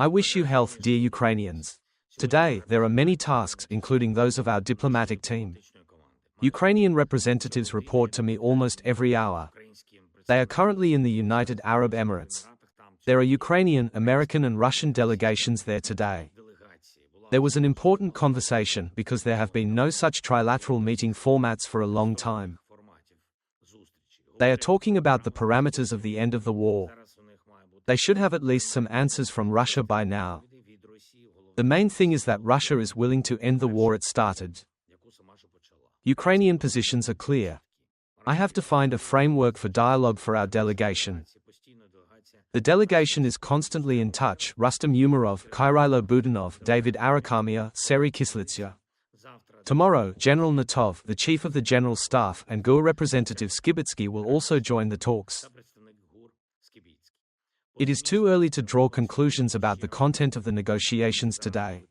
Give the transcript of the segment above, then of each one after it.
I wish you health, dear Ukrainians. Today, there are many tasks, including those of our diplomatic team. Ukrainian representatives report to me almost every hour. They are currently in the United Arab Emirates. There are Ukrainian, American, and Russian delegations there today. There was an important conversation because there have been no such trilateral meeting formats for a long time. They are talking about the parameters of the end of the war. They should have at least some answers from Russia by now. The main thing is that Russia is willing to end the war it started. Ukrainian positions are clear. I have defined a framework for dialogue for our delegation. The delegation is constantly in touch: Rustem Umarov, Kyrilo Budanov, David Arakamia, Seri Kislitsa. Tomorrow, General Natov, the Chief of the General Staff, and GUR Representative Skibitsky will also join the talks. It is too early to draw conclusions about the content of the negotiations today.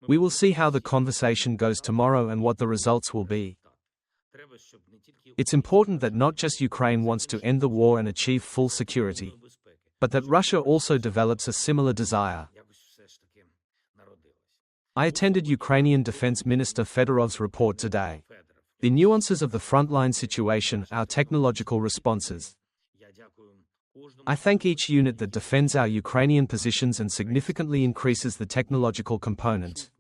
We will see how the conversation goes tomorrow and what the results will be. It's important that not just Ukraine wants to end the war and achieve full security, but that Russia also develops a similar desire. I attended Ukrainian Defense Minister Fedorov's report today. The nuances of the frontline situation, our technological responses. I thank each unit that defends our Ukrainian positions and significantly increases the technological component.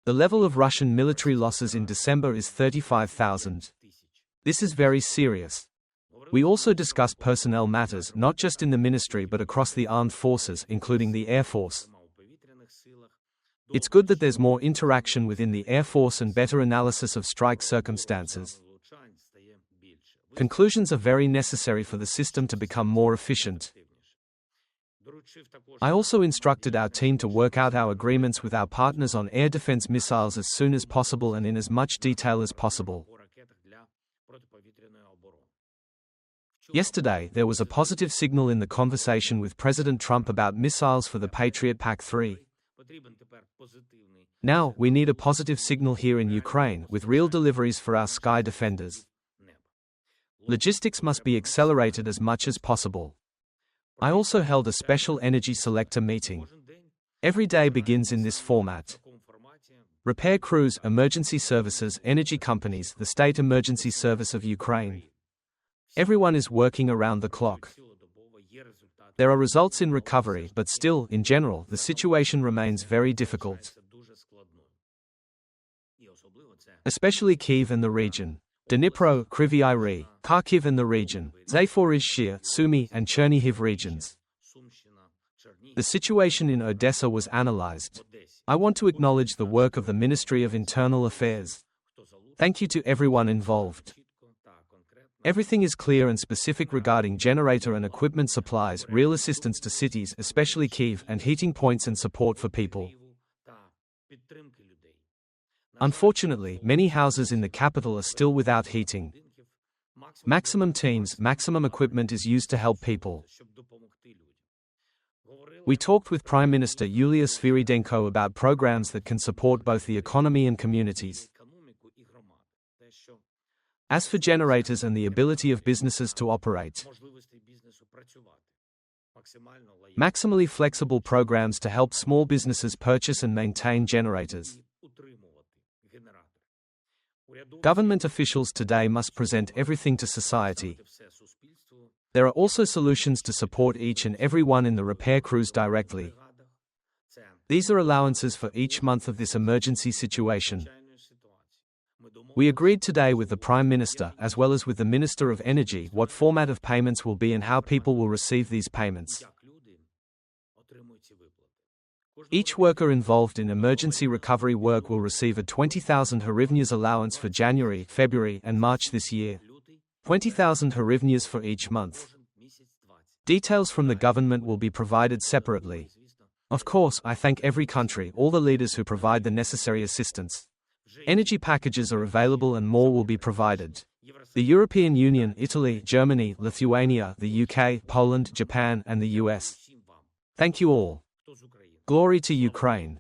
The level of Russian military losses in December is 35,000. This is very serious. We also discussed personnel matters, not just in the ministry but across the armed forces, including the Air Force. It's good that there's more interaction within the Air Force and better analysis of strike circumstances. Conclusions are very necessary for the system to become more efficient. I also instructed our team to work out our agreements with our partners on air defense missiles as soon as possible and in as much detail as possible. Yesterday, there was a positive signal in the conversation with President Trump about missiles for the Patriot PAC-3. Now, we need a positive signal here in Ukraine, with real deliveries for our sky defenders. Logistics must be accelerated as much as possible. I also held a special energy selector meeting. Every day begins in this format. Repair crews, emergency services, energy companies, the State Emergency Service of Ukraine. Everyone is working around the clock. There are results in recovery, but still, in general, the situation remains very difficult. Especially Kyiv and the region. Dnipro, Kryvyi Rih, Kharkiv and the region, Zaporizhzhia, Sumy, and Chernihiv regions. The situation in Odessa was analyzed. I want to acknowledge the work of the Ministry of Internal Affairs. Thank you to everyone involved. Everything is clear and specific regarding generator and equipment supplies, real assistance to cities, especially Kyiv, and heating points and support for people. Unfortunately, many houses in the capital are still without heating. Maximum teams, maximum equipment is used to help people. We talked with Prime Minister Yulia Sviridenko about programs that can support both the economy and communities. As for generators and the ability of businesses to operate, maximally flexible programs to help small businesses purchase and maintain generators. Government officials today must present everything to society. There are also solutions to support each and every one in the repair crews directly. These are allowances for each month of this emergency situation. We agreed today with the Prime Minister, as well as with the Minister of Energy, what format of payments will be and how people will receive these payments. Each worker involved in emergency recovery work will receive a 20,000 hryvnias allowance for January, February, and March this year. 20,000 hryvnias for each month. Details from the government will be provided separately. Of course, I thank every country, all the leaders who provide the necessary assistance. Energy packages are available and more will be provided. The European Union, Italy, Germany, Lithuania, the UK, Poland, Japan, and the US. Thank you all. Glory to Ukraine.